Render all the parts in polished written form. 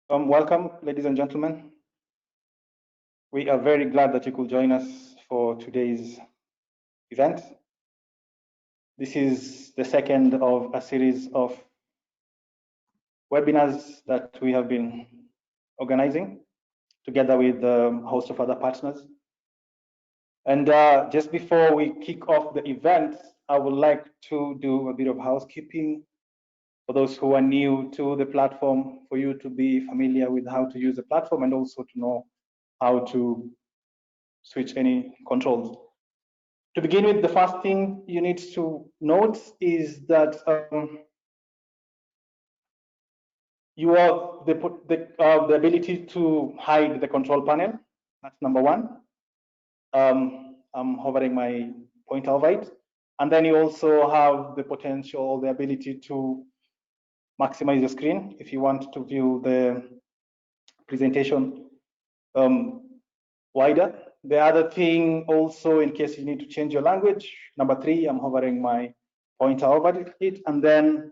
Welcome, ladies and gentlemen. We are very glad that you could join us for today's event. This is the second of a series of webinars that we have been organizing together with a host of other partners. And just before we kick off the event, I would like to do a bit of housekeeping for those who are new to the platform, for you to be familiar with how to use the platform and also to know how to switch any controls. To begin with, the first thing you need to note is that you have the ability to hide the control panel. That's number one. I'm hovering my pointer over it. And then you also have the potential, the ability to maximize your screen if you want to view the presentation wider. The other thing also, in case you need to change your language, number three, I'm hovering my pointer over it. And then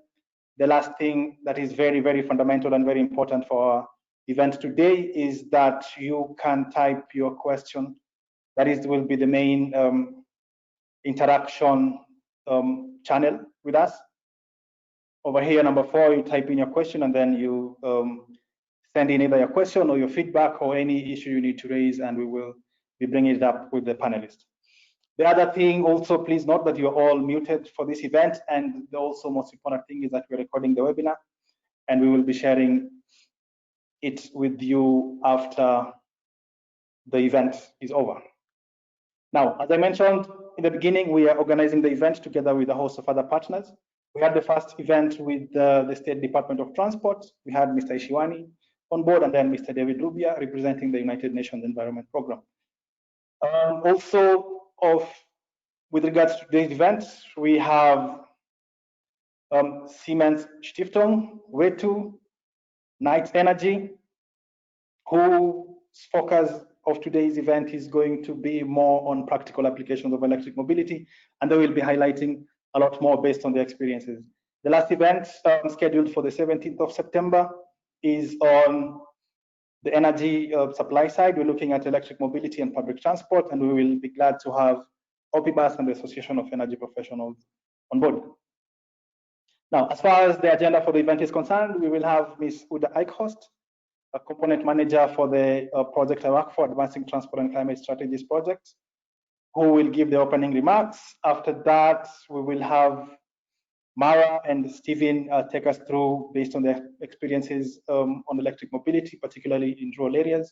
the last thing that is very, very fundamental and very important for our event today is that you can type your question. That is, will be the main interaction channel with us. Over here, number four, you type in your question and then you send in either your question or your feedback or any issue you need to raise, and we will be bringing it up with the panelists. The other thing also, please note that you're all muted for this event, and the also most important thing is that we're recording the webinar and we will be sharing it with you after the event is over. Now, as I mentioned in the beginning, we are organizing the event together with a host of other partners. We had the first event with the State Department of Transport. We had Mr. Ishiwani on board, and then Mr. David Rubia representing the United Nations Environment Programme. With regards to today's event, we have Siemens Stiftung, Wetu, Knight Energy, whose focus of today's event is going to be more on practical applications of electric mobility, and they will be highlighting a lot more based on their experiences. The last event scheduled for the 17th of September is on the energy supply side. We're looking at electric mobility and public transport, and we will be glad to have OPIBAS and the Association of Energy Professionals on board. Now, as far as the agenda for the event is concerned, we will have Ms. Urda Eichhorst, a component manager for the project I work for, Advancing Transport and Climate Strategies project, who will give the opening remarks. After that, we will have Marah and Stephen take us through based on their experiences on electric mobility, particularly in rural areas.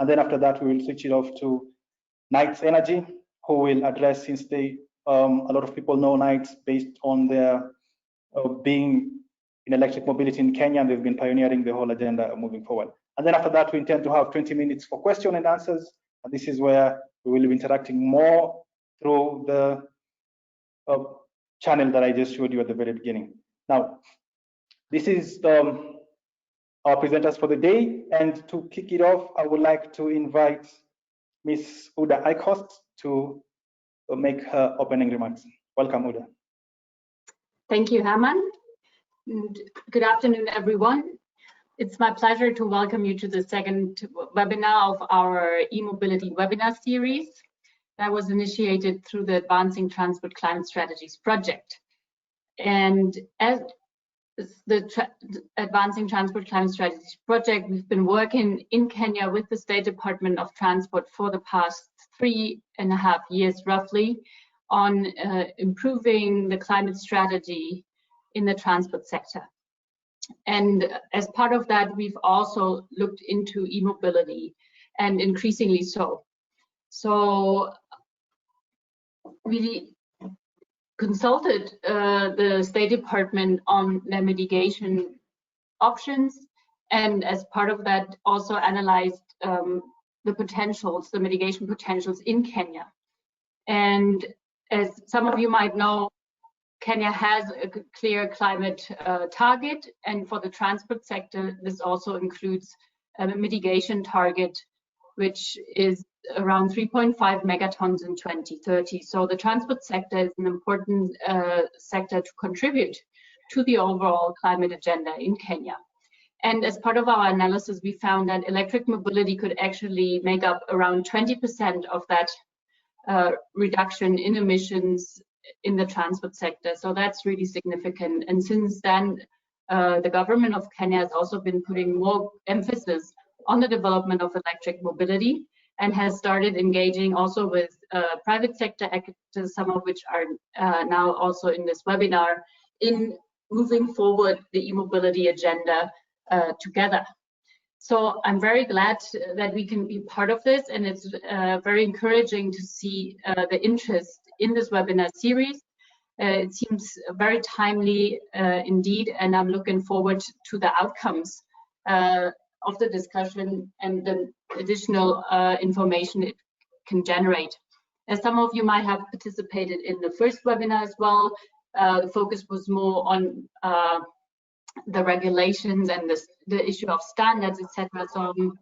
And then after that, we will switch it off to Knight Energy, who will address, since they a lot of people know Knight based on their being in electric mobility in Kenya, and they've been pioneering the whole agenda moving forward. And then after that, we intend to have 20 minutes for question and answers. And this is where we will be interacting more through the channel that I just showed you at the very beginning. Now, this is our presenters for the day. And to kick it off, I would like to invite Ms. Urda Eichhorst to make her opening remarks. Welcome, Urda. Thank you, Herman. And good afternoon, everyone. It's my pleasure to welcome you to the second webinar of our e-mobility webinar series that was initiated through the Advancing Transport Climate Strategies project. And as the Advancing Transport Climate Strategies project, we've been working in Kenya with the State Department of Transport for the past 3.5 years, roughly, on improving the climate strategy in the transport sector. And as part of that, we've also looked into e-mobility, and increasingly so. So we consulted the State Department on their mitigation options, and as part of that also analyzed the potentials, the mitigation potentials in Kenya. And as some of you might know, Kenya has a clear climate target, and for the transport sector, this also includes a mitigation target, which is around 3.5 megatons in 2030. So the transport sector is an important sector to contribute to the overall climate agenda in Kenya. And as part of our analysis, we found that electric mobility could actually make up around 20% of that reduction in emissions in the transport sector. So that's really significant. And since then, the government of Kenya has also been putting more emphasis on the development of electric mobility and has started engaging also with private sector actors, some of which are now also in this webinar, in moving forward the e-mobility agenda together. So I'm very glad that we can be part of this, and it's very encouraging to see the interest in this webinar series. It seems very timely indeed, and I'm looking forward to the outcomes of the discussion and the additional information it can generate. As some of you might have participated in the first webinar as well, the focus was more on the regulations and the issue of standards, etc. So I'm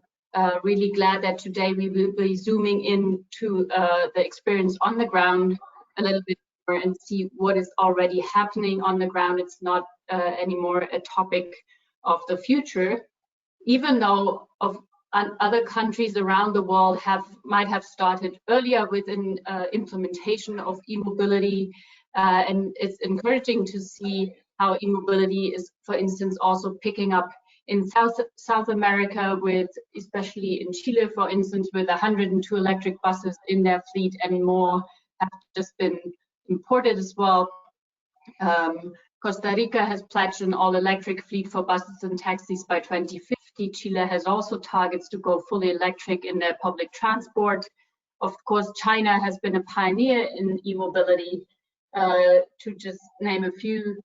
really glad that today we will be zooming into the experience on the ground a little bit more and see what is already happening on the ground. It's not anymore a topic of the future, even though other countries around the world might have started earlier with an implementation of e-mobility, and it's encouraging to see how e-mobility is, for instance, also picking up in South America, with especially in Chile, for instance, with 102 electric buses in their fleet, and more have just been imported as well. Costa Rica has pledged an all-electric fleet for buses and taxis by 2050. Chile has also targets to go fully electric in their public transport. Of course, China has been a pioneer in e-mobility, to just name a few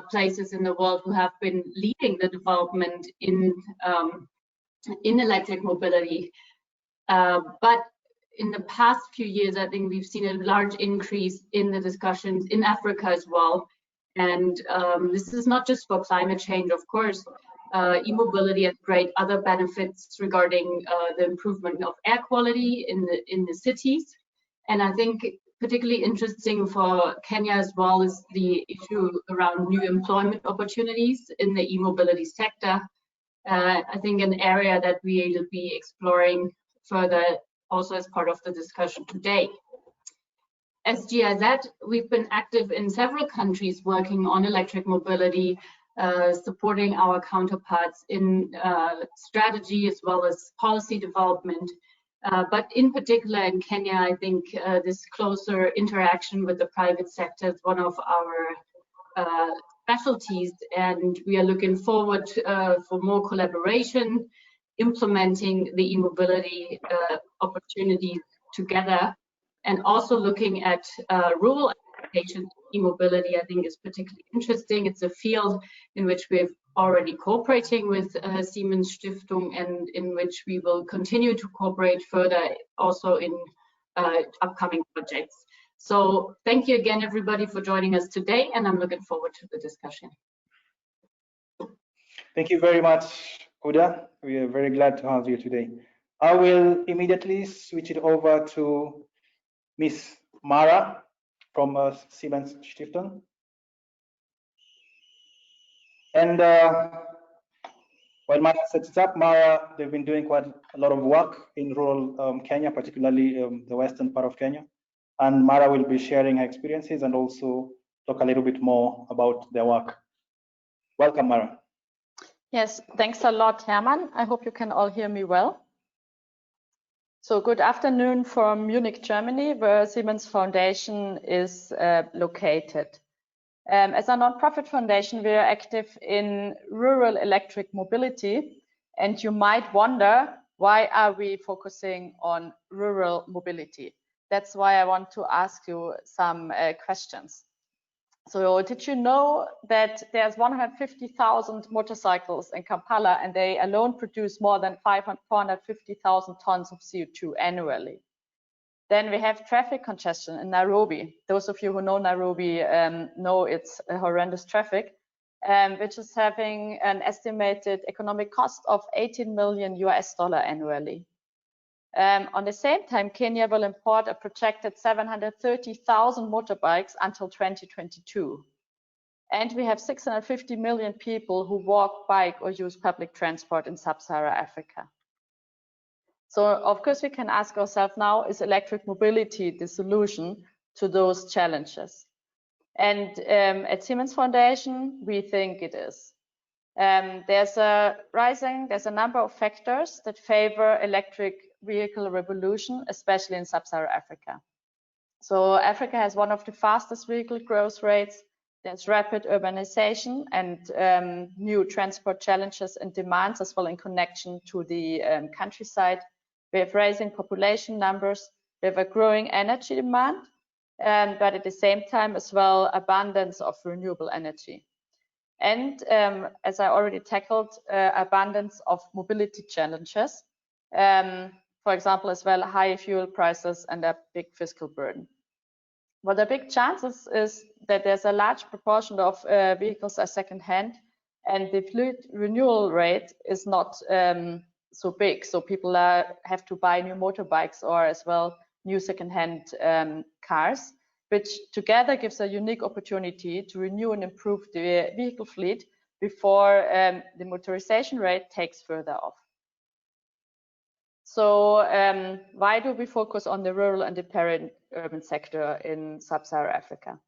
places in the world who have been leading the development in electric mobility. But in the past few years, I think we've seen a large increase in the discussions in Africa as well. And this is not just for climate change, of course. E-mobility has great other benefits regarding the improvement of air quality in the cities. And I think particularly interesting for Kenya as well is the issue around new employment opportunities in the e-mobility sector. I think an area that we will be exploring further also as part of the discussion today. As GIZ, we've been active in several countries working on electric mobility, supporting our counterparts in strategy as well as policy development. But in particular in Kenya, I think this closer interaction with the private sector is one of our specialties, and we are looking forward for more collaboration, implementing the e-mobility opportunities together, and also looking at rural applications of e-mobility. I think is particularly interesting. It's a field in which we've already cooperating with Siemens Stiftung, and in which we will continue to cooperate further also in upcoming projects. So thank you again, everybody, for joining us today, and I'm looking forward to the discussion. Thank you very much, Urda. We are very glad to have you today. I will immediately switch it over to Miss Marah from Siemens Stiftung. And while Marah sets it up, Marah, they've been doing quite a lot of work in rural Kenya, particularly the western part of Kenya. And Marah will be sharing her experiences and also talk a little bit more about their work. Welcome, Marah. Yes, thanks a lot, Hermann. I hope you can all hear me well. So good afternoon from Munich, Germany, where Siemens Foundation is located. As a non-profit foundation, we are active in rural electric mobility. And you might wonder, why are we focusing on rural mobility? That's why I want to ask you some questions. So did you know that there's 150,000 motorcycles in Kampala, and they alone produce more than 450,000 tons of CO2 annually? Then we have traffic congestion in Nairobi. Those of you who know Nairobi know it's a horrendous traffic, which is having an estimated economic cost of $18 million annually. On the same time, Kenya will import a projected 730,000 motorbikes until 2022. And we have 650 million people who walk, bike, or use public transport in sub-Saharan Africa. So of course we can ask ourselves now, is electric mobility the solution to those challenges? And at Siemens Foundation, we think it is. There's a number of factors that favor electric vehicle revolution, especially in sub-Saharan Africa. So Africa has one of the fastest vehicle growth rates. There's rapid urbanization and new transport challenges and demands as well in connection to the countryside. We have rising population numbers. We have a growing energy demand, but at the same time as well, abundance of renewable energy. And as I already tackled, abundance of mobility challenges. For example, as well, high fuel prices and a big fiscal burden. What the big chances is that there's a large proportion of vehicles are second-hand, and the fleet renewal rate is not so big. So people have to buy new motorbikes or as well new second-hand cars, which together gives a unique opportunity to renew and improve the vehicle fleet before the motorization rate takes further off. So why do we focus on the rural and the peri-urban sector in sub-Saharan Africa?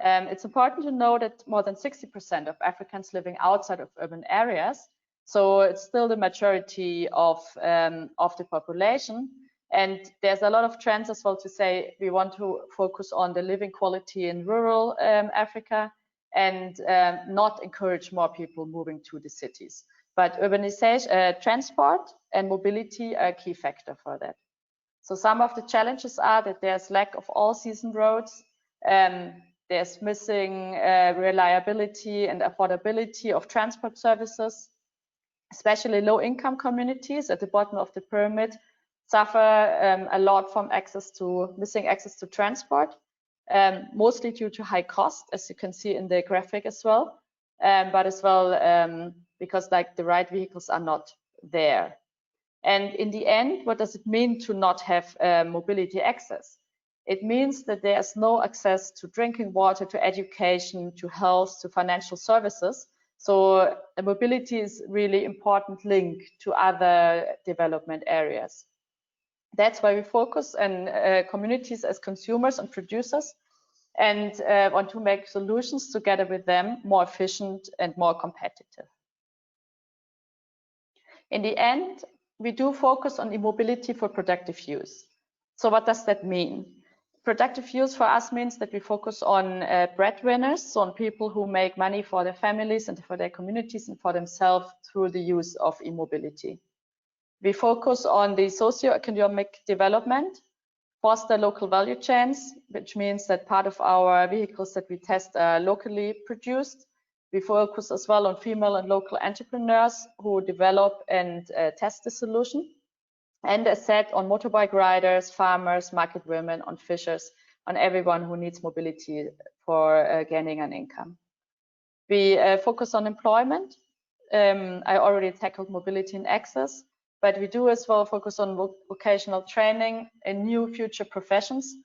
It's important to know that more than 60% of Africans living outside of urban areas, so it's still the majority of the population. And there's a lot of trends as well to say we want to focus on the living quality in rural Africa and not encourage more people moving to the cities. But urbanization, transport and mobility are a key factor for that. So some of the challenges are that there's lack of all-season roads, there's missing reliability and affordability of transport services, especially low-income communities at the bottom of the pyramid suffer a lot from missing access to transport, mostly due to high cost, as you can see in the graphic as well, but as well because like the right vehicles are not there. And in the end, what does it mean to not have mobility access? It means that there's no access to drinking water, to education, to health, to financial services. So mobility is really important link to other development areas. That's why we focus on communities as consumers and producers and want to make solutions together with them more efficient and more competitive. In the end, we do focus on e-mobility for productive use. So what does that mean? Productive use for us means that we focus on breadwinners, so on people who make money for their families and for their communities and for themselves through the use of e-mobility. We focus on the socio-economic development, foster local value chains, which means that part of our vehicles that we test are locally produced. We focus as well on female and local entrepreneurs who develop and test the solution. And as said, on motorbike riders, farmers, market women, on fishers, on everyone who needs mobility for gaining an income. We focus on employment. I already tackled mobility and access, but we do as well focus on vocational training and new future professions,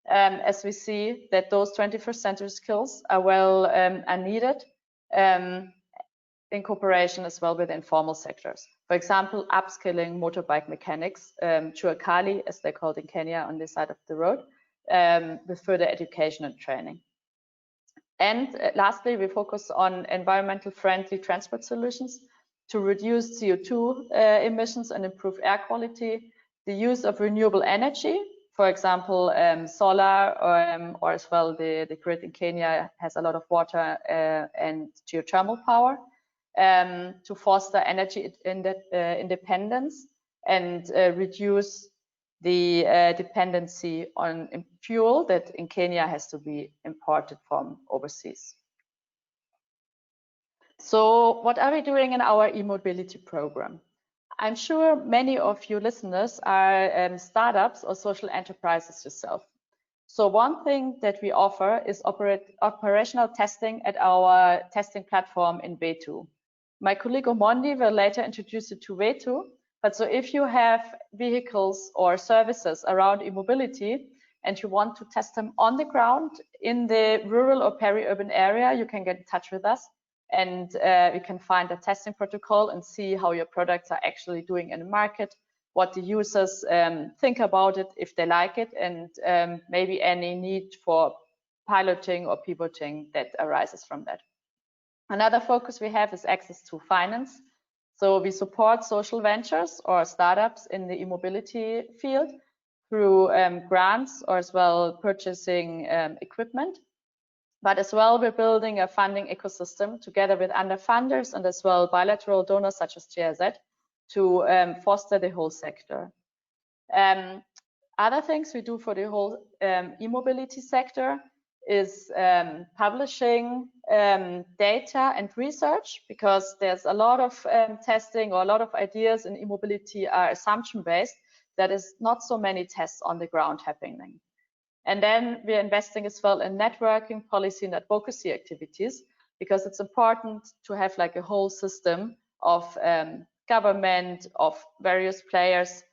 as we see that those 21st century skills are needed in cooperation as well with informal sectors. For example, upskilling motorbike mechanics, chuakali, as they're called in Kenya, on this side of the road, with further education and training. And lastly, we focus on environmental friendly transport solutions to reduce CO2 emissions and improve air quality, the use of renewable energy, for example, solar, or as well the grid in Kenya has a lot of water and geothermal power, to foster energy independence and reduce the dependency on fuel that in Kenya has to be imported from overseas. So what are we doing in our e-mobility program? I'm sure many of you listeners are startups or social enterprises yourself. So one thing that we offer is operational testing at our testing platform in Wetu. My colleague Omondi will later introduce you to Wetu. But so if you have vehicles or services around e-mobility, and you want to test them on the ground in the rural or peri-urban area, you can get in touch with us, and you can find a testing protocol and see how your products are actually doing in the market, what the users think about it, if they like it, and maybe any need for piloting or pivoting that arises from that. Another focus we have is access to finance. So we support social ventures or startups in the e-mobility field through grants, or as well purchasing equipment. But as well, we're building a funding ecosystem together with underfunders and as well bilateral donors such as GIZ to foster the whole sector. Other things we do for the whole e-mobility sector is publishing data and research, because there's a lot of testing or a lot of ideas in e-mobility are assumption-based. That is not so many tests on the ground happening. And then we're investing as well in networking, policy and advocacy activities, because it's important to have like a whole system of government, of various players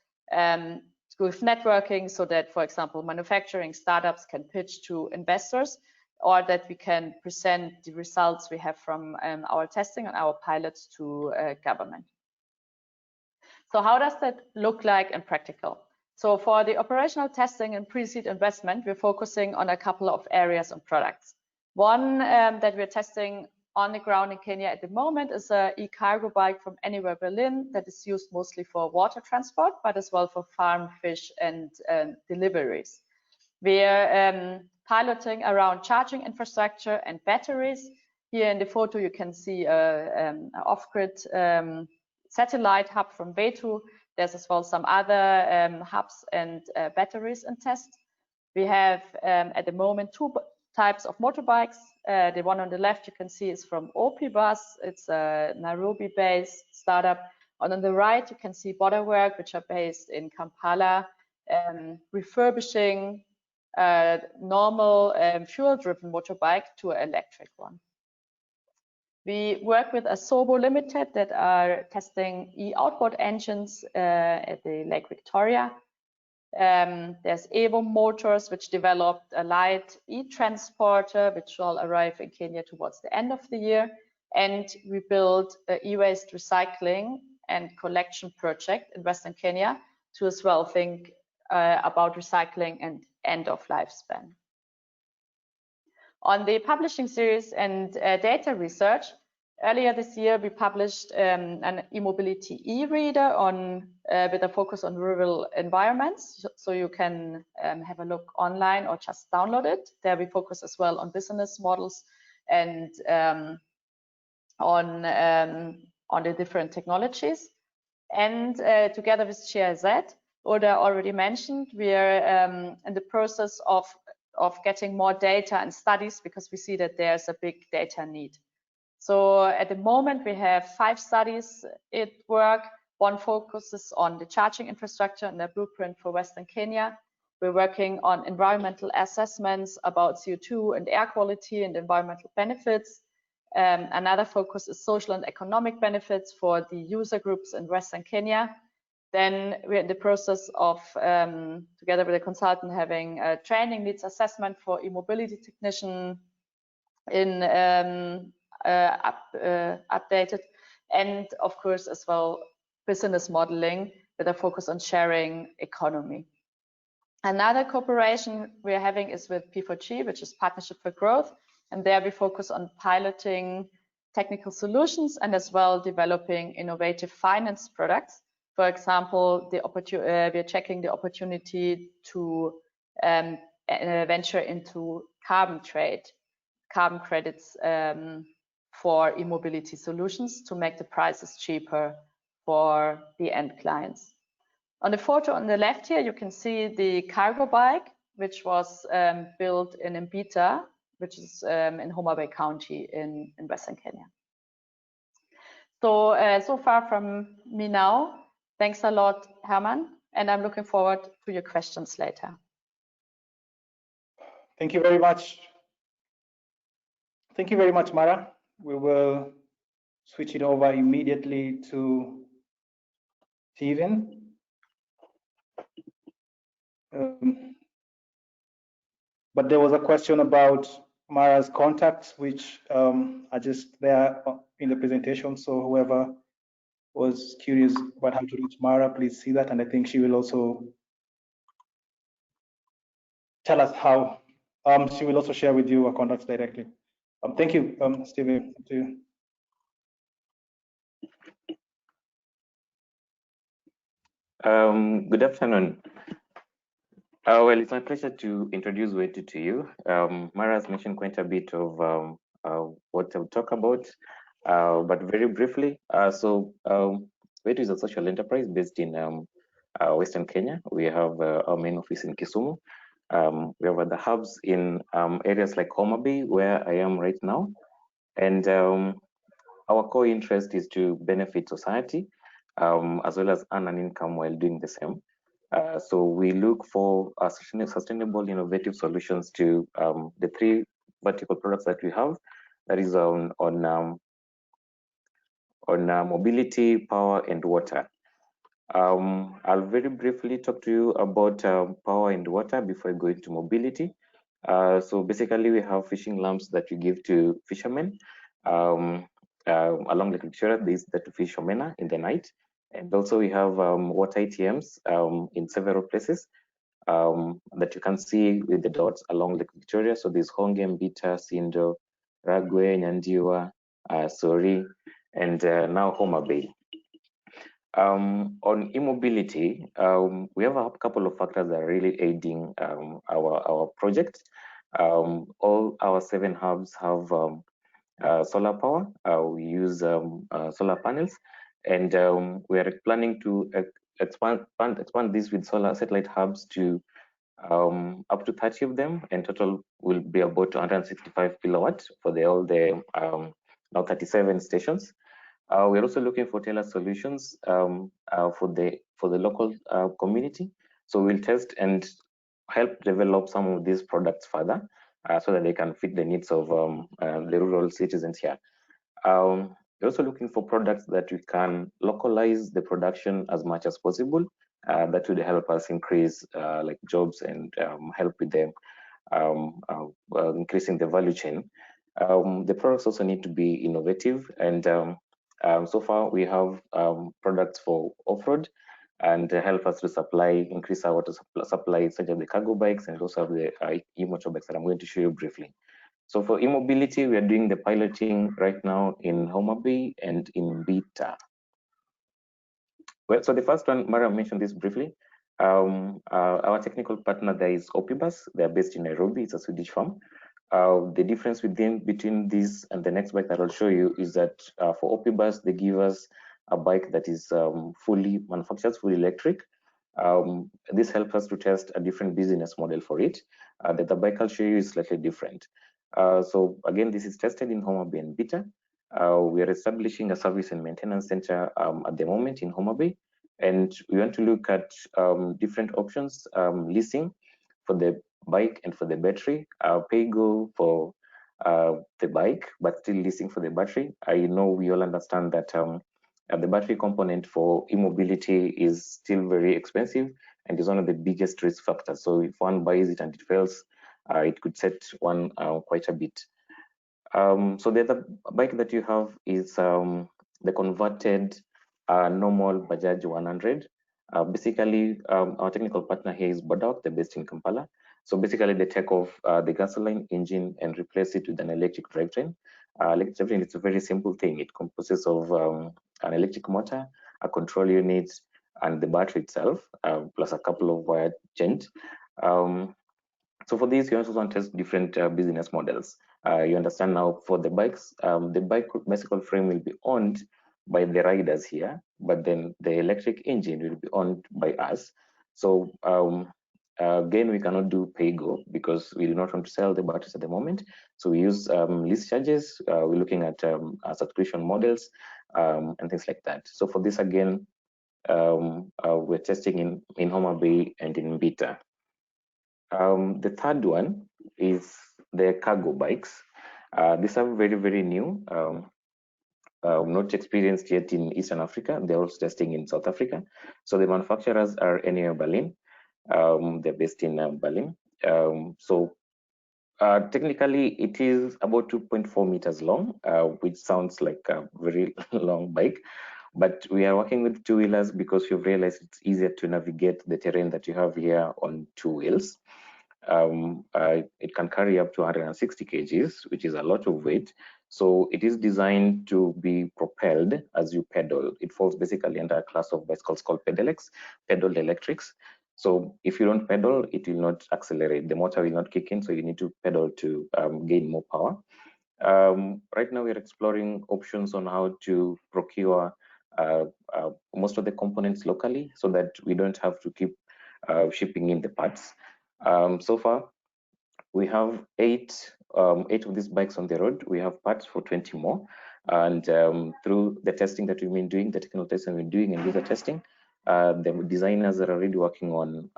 with networking, so that, for example, manufacturing startups can pitch to investors, or that we can present the results we have from our testing and our pilots to government. So how does that look like in practical? So for the operational testing and pre-seed investment, we're focusing on a couple of areas and products. One that we're testing on the ground in Kenya at the moment is a e-cargo bike from Anywhere Berlin that is used mostly for water transport, but as well for farm, fish and deliveries. We're piloting around charging infrastructure and batteries. Here in the photo, you can see an off-grid satellite hub from Wetu. There's as well some other hubs and batteries in test. We have at the moment two types of motorbikes. The one on the left you can see is from OP Bus. It's a Nairobi-based startup. And on the right you can see Borderwork, which are based in Kampala, refurbishing a normal fuel-driven motorbike to an electric one. We work with Asobo Limited that are testing e-outboard engines at the Lake Victoria. There's Evo Motors, which developed a light e-transporter, which will arrive in Kenya towards the end of the year. And we built an e-waste recycling and collection project in Western Kenya to as well think about recycling and end of lifespan. On the publishing series and data research, earlier this year we published an e-mobility e-reader on with a focus on rural environments. So you can have a look online or just download it. There we focus as well on business models and on the different technologies. And together with GIZ, Urda already mentioned, we are in the process of getting more data and studies, because we see that there's a big data need. So at the moment we have 5 studies at work. One focuses on the charging infrastructure and the blueprint for Western Kenya. We're working on environmental assessments about CO2 and air quality and environmental benefits. Another focus is social and economic benefits for the user groups in Western Kenya. Then we're in the process of, together with a consultant, having a training needs assessment for e-mobility technician in updated, and of course as well business modeling with a focus on sharing economy. Another cooperation we're having is with P4G, which is Partnership for Growth, and there we focus on piloting technical solutions and as well developing innovative finance products. For example, we're checking the opportunity to venture into carbon trade, carbon credits for e-mobility solutions to make the prices cheaper for the end clients. On the photo on the left here, you can see the cargo bike, which was built in Mbita, which is in Homa Bay County in Western Kenya. So, so far from me now. Thanks a lot, Herman, and I'm looking forward to your questions later. Thank you very much. Thank you very much, Marah. We will switch it over immediately to Stephen. But there was a question about Marah's contacts, which are just there in the presentation. So whoever was curious about how to reach Marah, please see that. And I think she will also tell us how. She will also share with you her contacts directly. Thank you, Stephen. To you. Good afternoon. Well, it's my pleasure to introduce Wetu to you. Marah has mentioned quite a bit of what I'll talk about, but very briefly. Wetu is a social enterprise based in Western Kenya. We have our main office in Kisumu. We have other hubs in areas like Homa Bay, where I am right now. And our core interest is to benefit society, as well as earn an income while doing the same. So we look for sustainable, innovative solutions to the three vertical products that we have. That is on mobility, power, and water. I'll very briefly talk to you about power and water before I go into mobility. So basically, we have fishing lamps that we give to fishermen along Lake Victoria. There is that to fish omena in the night. And also we have water ATMs in several places that you can see with the dots along Lake Victoria. So there's Honge, Mbita, Sindo, Ragwe, Nyandiwa, Sori, and now Homa Bay. On e-mobility, we have a couple of factors that are really aiding our project. All our 7 hubs have solar power. We use solar panels, and we are planning to expand this with solar satellite hubs to up to 30 of them, and total will be about 165 kilowatts for all the now 37 stations. We're also looking for tailored solutions for the local community. So we'll test and help develop some of these products further so that they can fit the needs of the rural citizens here. We're also looking for products that we can localize the production as much as possible. That would help us increase like jobs and help with them increasing the value chain. The products also need to be innovative, and so far we have products for off-road and help us to increase our water supply, such as the cargo bikes, and also have the e-motorbikes that I'm going to show you briefly. So for e-mobility, we are doing the piloting right now in Homa Bay and in Mbita. Well, so the first one, Marah mentioned this briefly. Our technical partner there is Opibus. They're based in Nairobi. It's a Swedish firm. The difference between this and the next bike that I'll show you is that for Opibus, they give us a bike that is fully manufactured, fully electric. This helps us to test a different business model for it. The bike I'll show you is slightly different. So again, this is tested in Homa Bay and Mbita. We are establishing a service and maintenance center at the moment in Homa Bay, and we want to look at different options, leasing for the bike and for the battery, pay-go for the bike, but still leasing for the battery. I know we all understand that the battery component for e-mobility is still very expensive and is one of the biggest risk factors. So if one buys it and it fails, it could set one quite a bit. So the other bike that you have is the converted normal Bajaj 100. Basically, our technical partner here is Bodak, they're based in Kampala. So basically, they take off the gasoline engine and replace it with an electric drivetrain. Electric drivetrain is a very simple thing. It composes of an electric motor, a control unit, and the battery itself, plus a couple of wired chains. So for this, you also want to test different business models. You understand now for the bikes, the bike bicycle frame will be owned by the riders here, but then the electric engine will be owned by us. So again, we cannot do pay-go because we do not want to sell the batteries at the moment. So we use lease charges. We're looking at subscription models and things like that. So for this, again, we're testing in Homa Bay and in Mbita. The third one is the cargo bikes. These are very, very new, not experienced yet in Eastern Africa. They're also testing in South Africa. So the manufacturers are NEO Berlin. They're based in Berlin. So Technically, it is about 2.4 meters long, which sounds like a very long bike. But we are working with two-wheelers because we've realized it's easier to navigate the terrain that you have here on two wheels. It can carry up to 160 kgs, which is a lot of weight. So it is designed to be propelled as you pedal. It falls basically under a class of bicycles called pedal electrics. So if you don't pedal, it will not accelerate. The motor will not kick in, so you need to pedal to gain more power. Right now, we're exploring options on how to procure most of the components locally so that we don't have to keep shipping in the parts. So far, we have eight of these bikes on the road. We have parts for 20 more. And through the testing that we've been doing, the technical testing we've been doing and user testing, the designers are already working on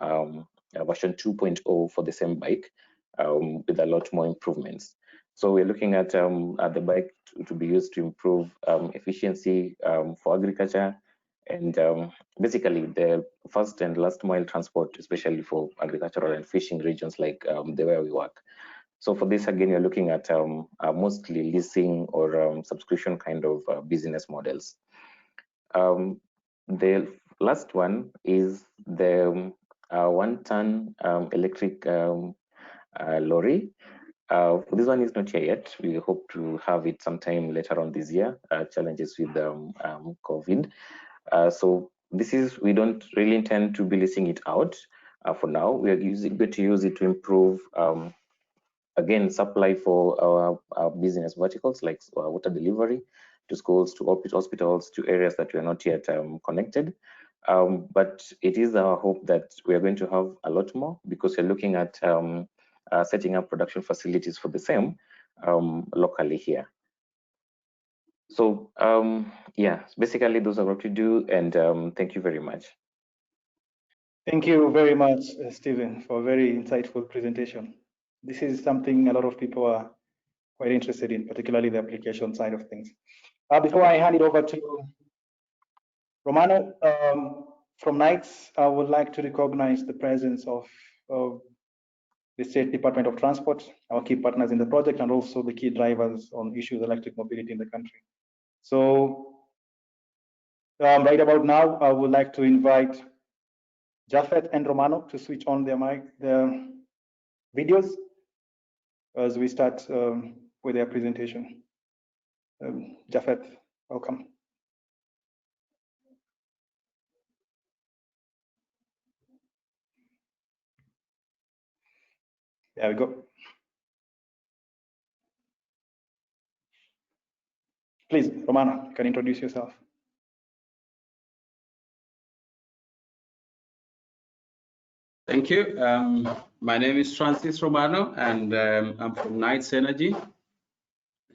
version 2.0 for the same bike with a lot more improvements. So we're looking at the bike to be used to improve efficiency for agriculture and basically the first and last mile transport, especially for agricultural and fishing regions like the way we work. So for this, again, you're looking at mostly leasing or subscription kind of business models. The last one is the 1-ton electric lorry. This one is not here yet. We hope to have it sometime later on this year. Challenges with COVID. So this is, we don't really intend to be leasing it out for now. We are going to use it to improve, again, supply for our business verticals like water delivery to schools, to hospitals, to areas that we are not yet connected. But it is our hope that we are going to have a lot more because we're looking at setting up production facilities for the same locally here. So yeah, basically those are what we do, and thank you very much. Thank you very much, Stephen, for a very insightful presentation. This is something a lot of people are quite interested in, particularly the application side of things. Before I hand it over to Romano, from NITES, I would like to recognize the presence of the State Department of Transport, our key partners in the project, and also the key drivers on issues of electric mobility in the country. So right about now, I would like to invite Japheth and Romano to switch on their videos as we start with their presentation. Japheth, welcome. There we go. Please, Romano, you can introduce yourself. Thank you. My name is Francis Romano, and I'm from NITES Energy.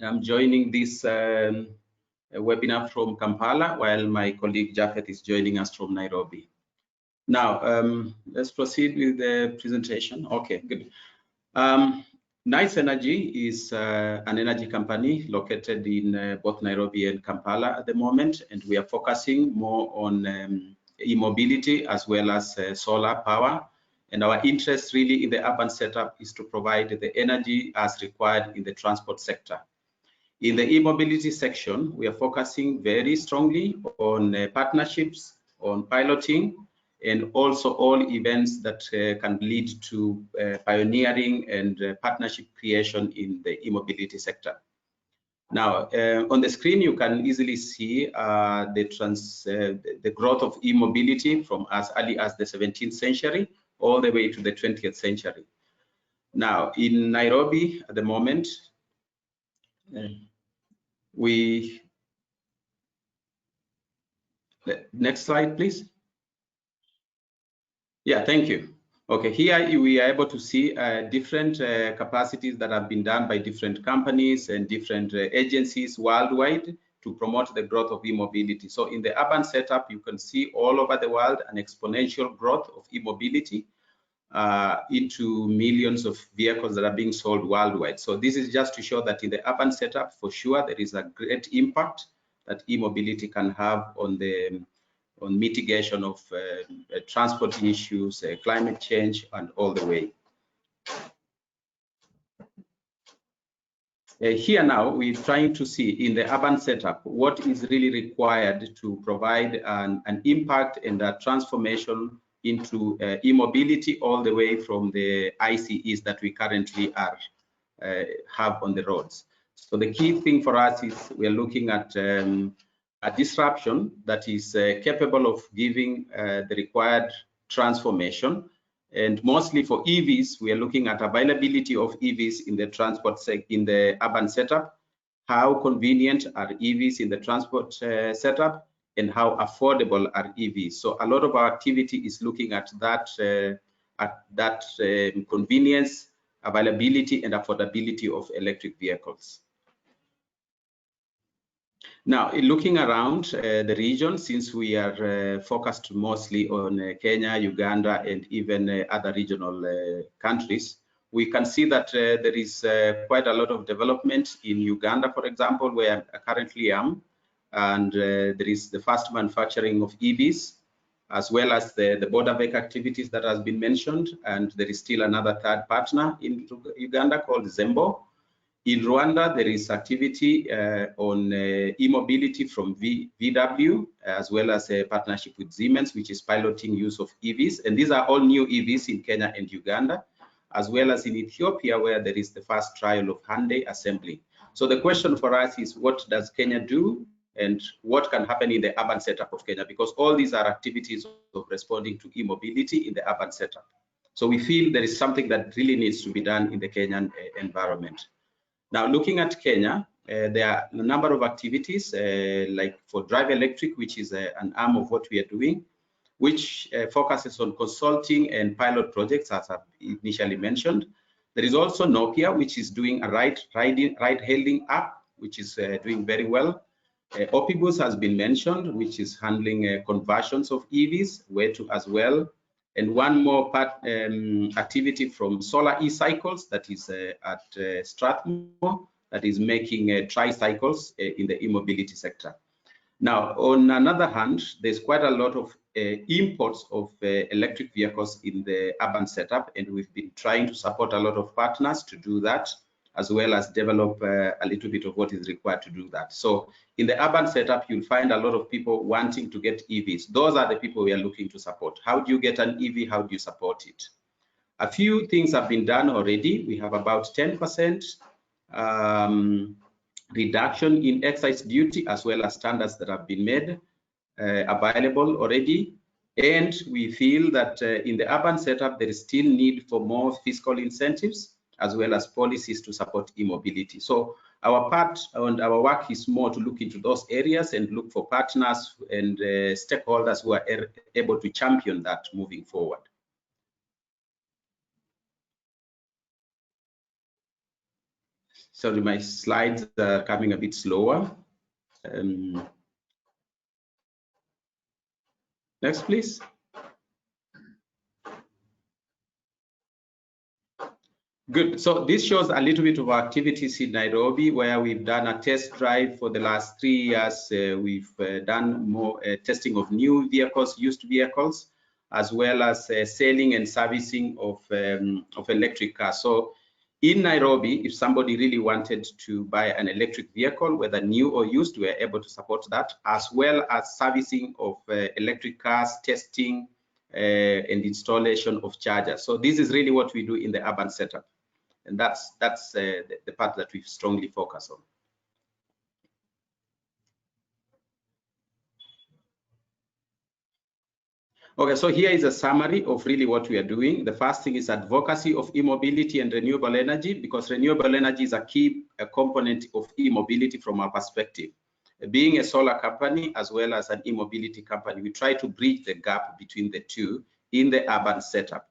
I'm joining this webinar from Kampala, while my colleague Japheth is joining us from Nairobi. Now, let's proceed with the presentation. Okay, good. NITES Energy is an energy company located in both Nairobi and Kampala at the moment, and we are focusing more on e-mobility as well as solar power. And our interest really in the urban setup is to provide the energy as required in the transport sector. In the e-mobility section, we are focusing very strongly on partnerships, on piloting, and also all events that can lead to pioneering and partnership creation in the e-mobility sector. Now, on the screen, you can easily see the growth of e-mobility from as early as the 17th century all the way to the 20th century. Now, in Nairobi at the moment, next slide, please. Yeah, thank you. Okay, here we are able to see different capacities that have been done by different companies and different agencies worldwide to promote the growth of e-mobility. So in the urban setup, you can see all over the world an exponential growth of e-mobility into millions of vehicles that are being sold worldwide. So this is just to show that in the urban setup, for sure, there is a great impact that e-mobility can have on mitigation of transport issues, climate change, and all the way. Here now, we're trying to see in the urban setup what is really required to provide an impact and a transformation into e-mobility all the way from the ICEs that we currently have on the roads. So the key thing for us is we're looking at a disruption that is capable of giving the required transformation. And mostly for EVs, we are looking at availability of EVs in the transport in the urban setup. How convenient are EVs in the transport setup, and how affordable are EVs? So a lot of our activity is looking at that convenience, availability, and affordability of electric vehicles. Now, looking around the region, since we are focused mostly on Kenya, Uganda, and even other regional countries, we can see that there is quite a lot of development in Uganda, for example, where I currently am. And there is the first manufacturing of EVs, as well as the border vehicle activities that has been mentioned. And there is still another third partner in Uganda called Zembo. In Rwanda, there is activity on e-mobility from VW, as well as a partnership with Siemens, which is piloting use of EVs. And these are all new EVs in Kenya and Uganda, as well as in Ethiopia, where there is the first trial of Hyundai assembly. So the question for us is, what does Kenya do, and what can happen in the urban setup of Kenya? Because all these are activities of responding to e-mobility in the urban setup. So we feel there is something that really needs to be done in the Kenyan environment. Now, looking at Kenya, there are a number of activities like for Drive Electric, which is an arm of what we are doing, which focuses on consulting and pilot projects, as I've initially mentioned. There is also Nokia, which is doing a ride-hailing app, which is doing very well. Opibus has been mentioned, which is handling conversions of EVs, Wetu as well. And one more activity from Solar E-Cycles that is at Strathmore, that is making tricycles in the e-mobility sector. Now, on another hand, there's quite a lot of imports of electric vehicles in the urban setup, and we've been trying to support a lot of partners to do that, as well as develop a little bit of what is required to do that. So in the urban setup, you'll find a lot of people wanting to get EVs. Those are the people we are looking to support. How do you get an EV? How do you support it? A few things have been done already. We have about 10% reduction in excise duty, as well as standards that have been made available already. And we feel that in the urban setup, there is still need for more fiscal incentives, as well as policies to support e-mobility. So our part and our work is more to look into those areas and look for partners and stakeholders who are able to champion that moving forward. Sorry, my slides are coming a bit slower. Next, please. Good. So this shows a little bit of our activities in Nairobi, where we've done a test drive for the last 3 years. We've done more testing of new vehicles, used vehicles, as well as selling and servicing of electric cars. So in Nairobi, if somebody really wanted to buy an electric vehicle, whether new or used, we are able to support that, as well as servicing of electric cars, testing, and installation of chargers. So this is really what we do in the urban setup. And that's the part that we strongly focus on. Okay, so here is a summary of really what we are doing. The first thing is advocacy of e-mobility and renewable energy, because renewable energy is a key component of e-mobility from our perspective. Being a solar company as well as an e-mobility company, we try to bridge the gap between the two in the urban setup.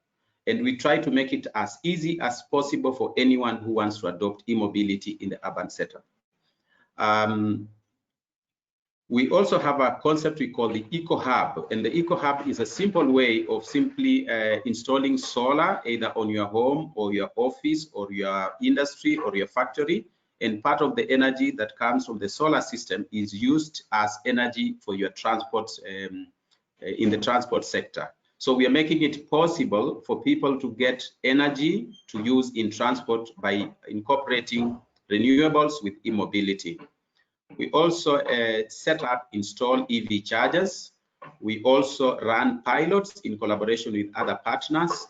And we try to make it as easy as possible for anyone who wants to adopt e-mobility in the urban setup. We also have a concept we call the Eco Hub, and the Eco Hub is a simple way of simply installing solar either on your home or your office or your industry or your factory, and part of the energy that comes from the solar system is used as energy for your transport in the transport sector. So we are making it possible for people to get energy to use in transport by incorporating renewables with e-mobility. We also install EV chargers. We also run pilots in collaboration with other partners.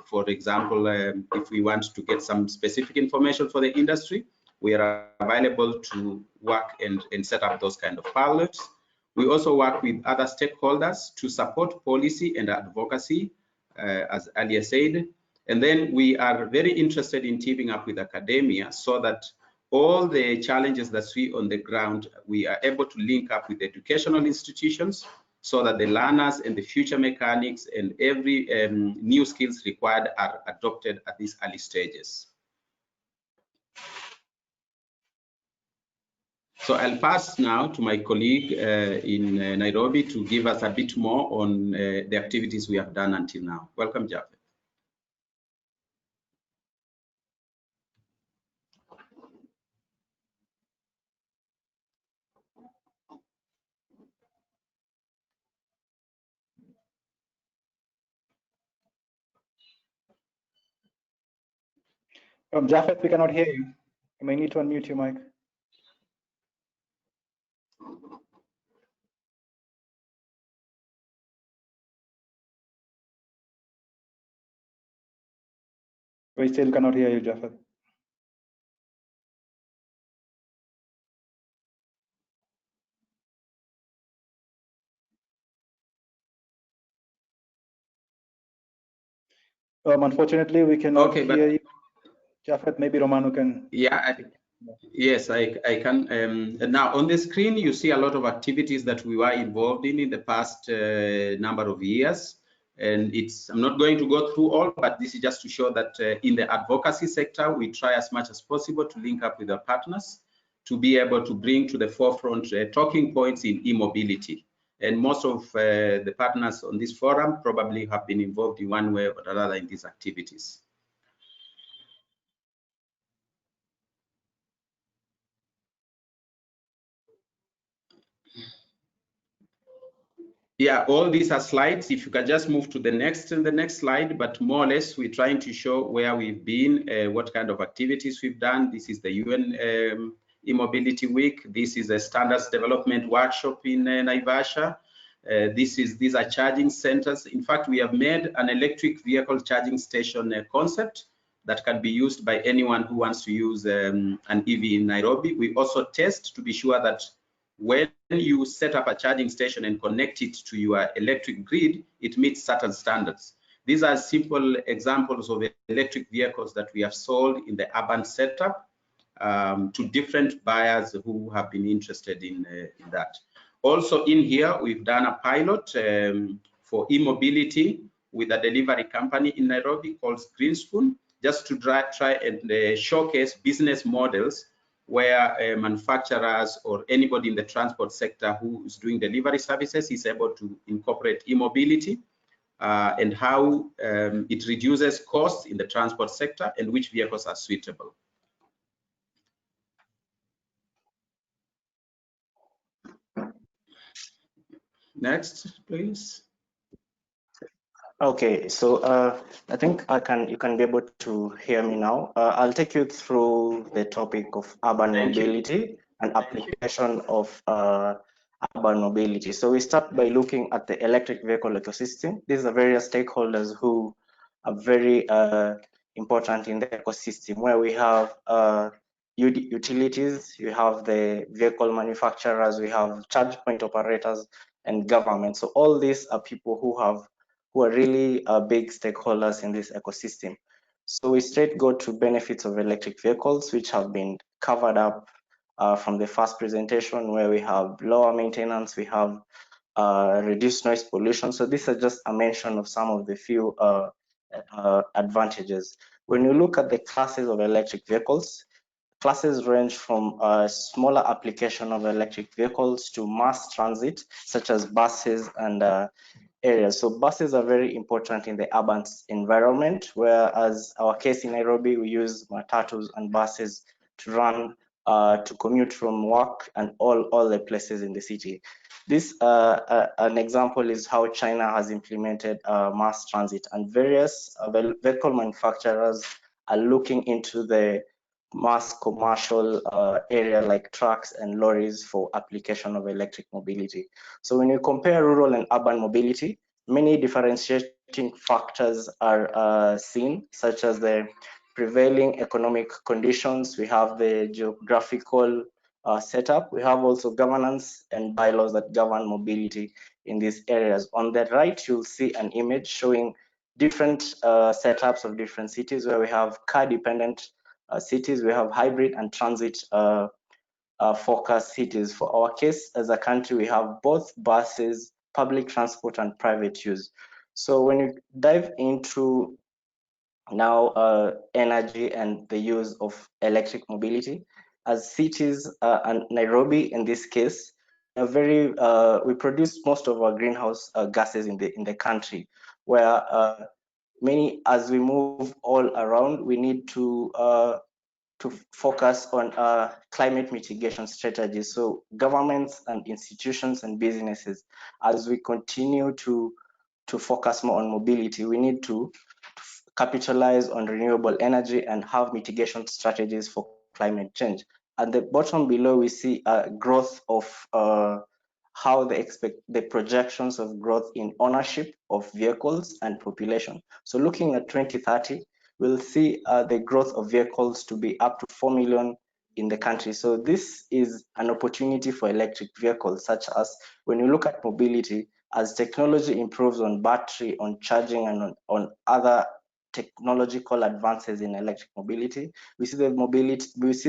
For example, if we want to get some specific information for the industry, we are available to work and set up those kind of pilots. We also work with other stakeholders to support policy and advocacy, as earlier said. And then we are very interested in teaming up with academia so that all the challenges that we on the ground, we are able to link up with educational institutions so that the learners and the future mechanics and every new skills required are adopted at these early stages. So I'll pass now to my colleague in Nairobi to give us a bit more on the activities we have done until now. Welcome, Japheth. Japheth, we cannot hear you. You may need to unmute your mic. We still cannot hear you, Japheth. Unfortunately, we cannot hear you. Japheth, maybe Romano can. Yeah, yes, I can. Now on the screen, you see a lot of activities that we were involved in the past number of years. And I'm not going to go through all, but this is just to show that in the advocacy sector, we try as much as possible to link up with our partners to be able to bring to the forefront talking points in e-mobility. And most of the partners on this forum probably have been involved in one way or another in these activities. Yeah, all these are slides. If you can just move to the next slide, but more or less we're trying to show where we've been, what kind of activities we've done. This is the UN e-mobility week. This is a standards development workshop in Naivasha. These are charging centers. In fact, we have made an electric vehicle charging station concept that can be used by anyone who wants to use an EV in Nairobi. We also test to be sure that when you set up a charging station and connect it to your electric grid, it meets certain standards. These are simple examples of electric vehicles that we have sold in the urban setup to different buyers who have been interested in that. Also in here, we've done a pilot for e-mobility with a delivery company in Nairobi called Greenspoon, just to try and showcase business models where manufacturers or anybody in the transport sector who is doing delivery services is able to incorporate e-mobility and how it reduces costs in the transport sector and which vehicles are suitable. Next, please. Okay, so I think you can be able to hear me now. I'll take you through the topic of urban mobility and application of urban mobility. So we start by looking at the electric vehicle ecosystem. These are various stakeholders who are very important in the ecosystem, where we have utilities, we have the vehicle manufacturers, we have charge point operators, and government. So all these are people who are really big stakeholders in this ecosystem. So we straight go to benefits of electric vehicles, which have been covered up from the first presentation, where we have lower maintenance, we have reduced noise pollution. So this is just a mention of some of the few advantages. When you look at the classes of electric vehicles, classes range from a smaller application of electric vehicles to mass transit, such as buses and areas. So buses are very important in the urban environment, whereas our case in Nairobi, we use matatus and buses to run, to commute from work and all the places in the city. This, an example is how China has implemented mass transit, and various vehicle manufacturers are looking into the mass commercial area like trucks and lorries for application of electric mobility. So when you compare rural and urban mobility, many differentiating factors are seen, such as the prevailing economic conditions. We have the geographical setup. We have also governance and bylaws that govern mobility in these areas. On the right, you'll see an image showing different setups of different cities where we have car-dependent cities, we have hybrid and transit focused cities. For our case as a country, we have both buses, public transport, and private use. So when you dive into now energy and the use of electric mobility, as cities and Nairobi in this case, we produce most of our greenhouse gases in the country, where as we move all around, we need to focus on climate mitigation strategies. So governments and institutions and businesses, as we continue to focus more on mobility, we need to capitalize on renewable energy and have mitigation strategies for climate change. At the bottom below, we see a growth of how they expect the projections of growth in ownership of vehicles and population. So looking at 2030, we'll see the growth of vehicles to be up to 4 million in the country. So this is an opportunity for electric vehicles, such as when you look at mobility, as technology improves on battery, on charging, and on other technological advances in electric mobility, we see